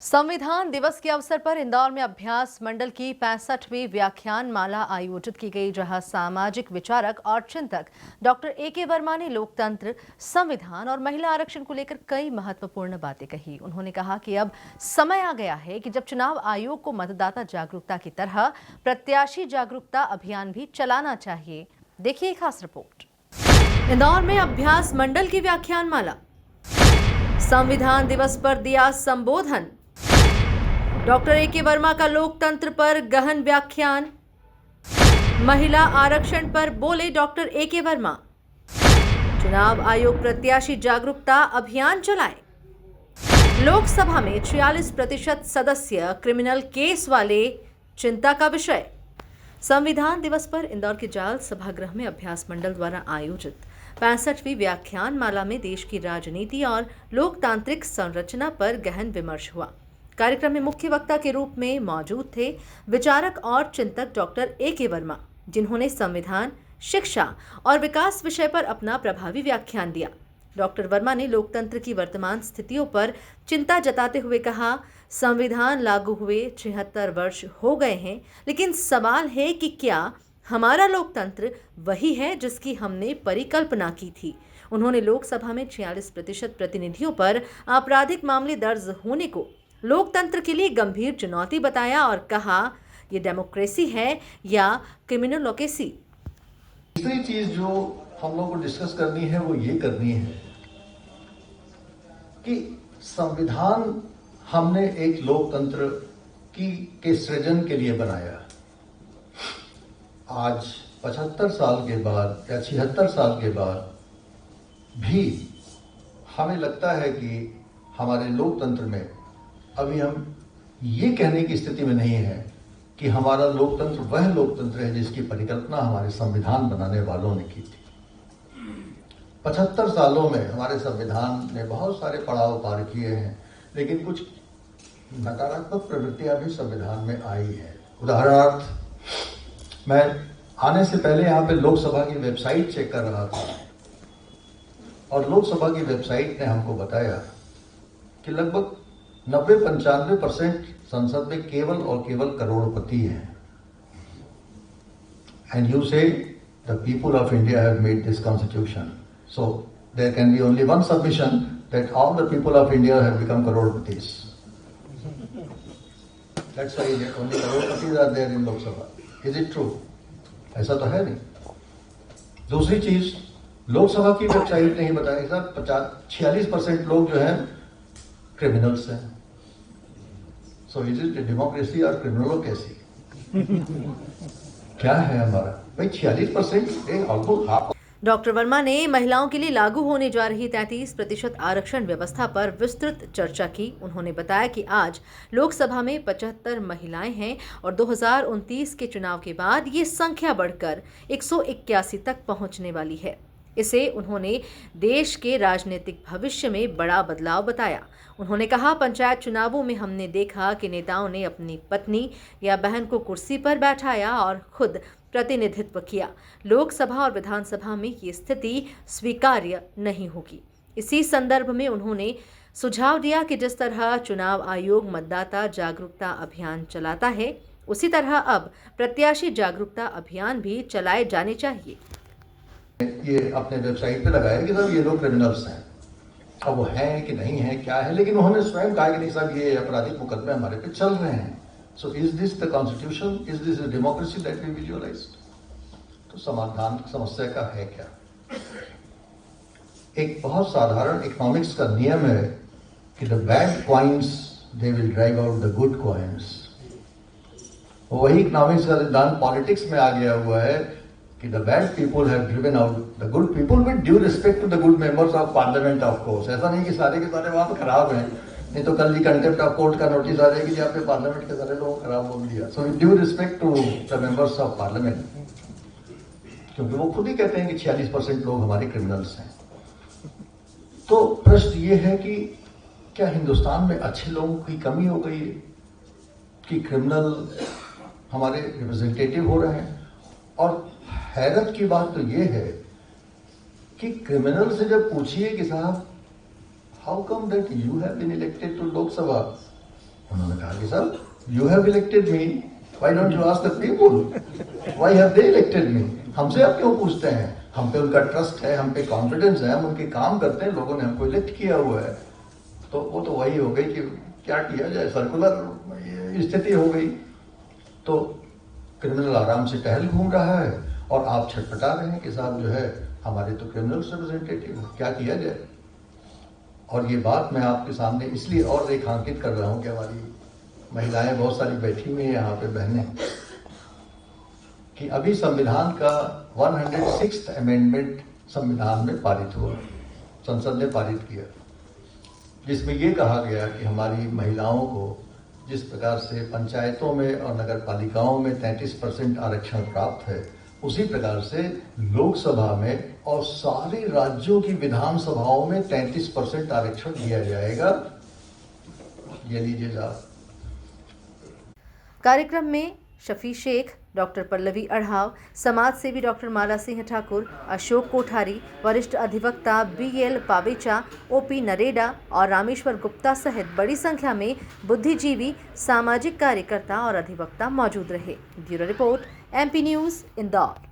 संविधान दिवस के अवसर पर इंदौर में अभ्यास मंडल की 65वीं व्याख्यान माला आयोजित की गई, जहां सामाजिक विचारक और चिंतक डॉक्टर ए.के. वर्मा ने लोकतंत्र, संविधान और महिला आरक्षण को लेकर कई महत्वपूर्ण बातें कही। उन्होंने कहा कि अब समय आ गया है कि जब चुनाव आयोग को मतदाता जागरूकता की तरह प्रत्याशी जागरूकता अभियान भी चलाना चाहिए। देखिए खास रिपोर्ट। इंदौर में अभ्यास मंडल की व्याख्यान माला, संविधान दिवस पर दिया संबोधन, डॉक्टर ए.के. वर्मा का लोकतंत्र पर गहन व्याख्यान, महिला आरक्षण पर बोले डॉक्टर ए.के. वर्मा, चुनाव आयोग प्रत्याशी जागरूकता अभियान चलाए, लोकसभा में 46% सदस्य क्रिमिनल केस वाले, चिंता का विषय। संविधान दिवस पर इंदौर के जाल सभागृह में अभ्यास मंडल द्वारा आयोजित 65वीं व्याख्यान माला में देश की राजनीति और लोकतांत्रिक संरचना पर गहन विमर्श हुआ। कार्यक्रम में मुख्य वक्ता के रूप में मौजूद थे विचारक और चिंतक डॉक्टर ए.के. वर्मा, जिन्होंने संविधान, शिक्षा और विकास विषय पर अपना प्रभावी व्याख्यान दिया। डॉक्टर वर्मा ने लोकतंत्र की वर्तमान स्थितियों पर चिंता जताते हुए कहा, संविधान लागू हुए 76 वर्ष हो गए हैं, लेकिन सवाल है कि क्या हमारा लोकतंत्र वही है जिसकी हमने परिकल्पना की थी। उन्होंने लोकसभा में 46% प्रतिनिधियों पर आपराधिक मामले दर्ज होने को लोकतंत्र के लिए गंभीर चुनौती बताया और कहा, ये डेमोक्रेसी है या क्रिमिनोलोकेसी। तीसरी चीज जो हम लोगों को डिस्कस करनी है वो ये करनी है कि संविधान हमने एक लोकतंत्र के सृजन के लिए बनाया। आज 75 साल के बाद या 76 साल के बाद भी हमें लगता है कि हमारे लोकतंत्र में अभी हम ये कहने की स्थिति में नहीं है कि हमारा लोकतंत्र वह लोकतंत्र है जिसकी परिकल्पना हमारे संविधान बनाने वालों ने की थी। 75 सालों में हमारे संविधान ने बहुत सारे पड़ाव पार किए हैं, लेकिन कुछ नकारात्मक प्रवृत्तियां भी संविधान में आई है। उदाहरणार्थ, मैं आने से पहले यहाँ पे लोकसभा की वेबसाइट चेक कर रहा था और लोकसभा की वेबसाइट ने हमको बताया कि लगभग 90-95% संसद में केवल और केवल करोड़पति हैं। And you say the people of India have made this constitution, so there can be only one submission that all the people of India have become करोड़पतिस। दैट्स व्हाई ओनली करोड़पतिस are there in Lok Sabha. Is it true? ऐसा तो है नहीं। दूसरी चीज, लोकसभा की website ने ही बताया सर 46% लोग जो हैं क्रिमिनल्स हैं। सो इज इट डेमोक्रेसी और क्रिमिनोलोकेसी? क्या है हमारा भाई 46%? Almost half. डॉक्टर वर्मा ने महिलाओं के लिए लागू होने जा रही 33% आरक्षण व्यवस्था पर विस्तृत चर्चा की। उन्होंने बताया कि आज लोकसभा में 75 महिलाएं हैं और 2029 के चुनाव के बाद ये संख्या बढ़कर 181 तक पहुंचने वाली है। इसे उन्होंने देश के राजनीतिक भविष्य में बड़ा बदलाव बताया। उन्होंने कहा, पंचायत चुनावों में हमने देखा कि नेताओं ने अपनी पत्नी या बहन को कुर्सी पर बैठाया और खुद प्रतिनिधित्व किया। लोकसभा और विधानसभा में ये स्थिति स्वीकार्य नहीं होगी। इसी संदर्भ में उन्होंने सुझाव दिया कि जिस तरह चुनाव आयोग मतदाता जागरूकता अभियान चलाता है, उसी तरह अब प्रत्याशी जागरूकता अभियान भी चलाए जाने चाहिए। ये अपने वेबसाइट पे लगाया कि साहब ये लोग क्रिमिनल्स हैं। अब वो हैं कि नहीं है, क्या है, लेकिन उन्होंने स्वयं कहा कि नहीं साहब ये आपराधिक मुकदमे हमारे पे चल रहे हैं। So is this the constitution? Is this the democracy that we visualize? तो समाधान समस्या का है क्या? एक बहुत साधारण इकोनॉमिक्स का नियम है कि the bad coins they will drive out the good coins. वही इकोनॉमिक्स का सिद्धांत पॉलिटिक्स में आ गया हुआ है कि the bad people have driven out the good people with due respect to the good members of parliament of course। ऐसा नहीं कि सारे के सारे वहां पर खराब हैं, नहीं तो कल जी कंटेम्प्ट ऑफ कोर्ट का नोटिस आ जाएगी जी आपने पार्लियामेंट के सारे लोगों को खराब बोल दिया। So with due respect to the members of parliament, क्योंकि वो खुद ही कहते हैं कि 46% लोग हमारे क्रिमिनल्स हैं। तो प्रश्न ये है कि क्या हिंदुस्तान में अच्छे लोगों की कमी हो गई कि क्रिमिनल हमारे रिप्रेजेंटेटिव हो रहे हैं? और हैरत की बात तो ये है कि क्रिमिनल से जब पूछिए कि साहब how come that you have been elected to Lok Sabha, उन्होंने कहा कि sir you have elected me, why don't you ask the people, why have they elected me? हमसे आप क्यों पूछते हैं? हम पे उनका ट्रस्ट है, हम पे कॉन्फिडेंस है, हम उनके काम करते हैं, लोगों ने हमको इलेक्ट किया हुआ है। तो वो तो वही हो गई कि क्या किया जाए, सर्कुलर स्थिति हो गई। तो क्रिमिनल आराम से टहल घूम रहा है और आप छटपटा रहे हैं कि साहब जो है हमारे तो क्रिमिनल्स रिप्रेजेंटेटिव, क्या किया जाए? और ये बात मैं आपके सामने इसलिए और रेखांकित कर रहा हूं कि हमारी महिलाएं बहुत सारी बैठी हुई हैं यहाँ पे, बहनें, कि अभी संविधान का 106th अमेंडमेंट संविधान में पारित हुआ, संसद ने पारित किया, जिसमें ये कहा गया कि हमारी महिलाओं को जिस प्रकार से पंचायतों में और नगर पालिकाओं में 33% आरक्षण प्राप्त है, उसी प्रकार से लोकसभा में और सारे राज्यों की विधानसभाओं में 33% आरक्षण दिया जाएगा। ये लीजिए साहब। कार्यक्रम में शफी शेख, डॉक्टर पल्लवी अढ़ाव, समाज सेवी डॉक्टर माला सिंह ठाकुर, अशोक कोठारी, वरिष्ठ अधिवक्ता BL पावेचा, OP नरेडा और रामेश्वर गुप्ता सहित बड़ी संख्या में बुद्धिजीवी, सामाजिक कार्यकर्ता और अधिवक्ता मौजूद रहे। Bureau report, MP news, Indore.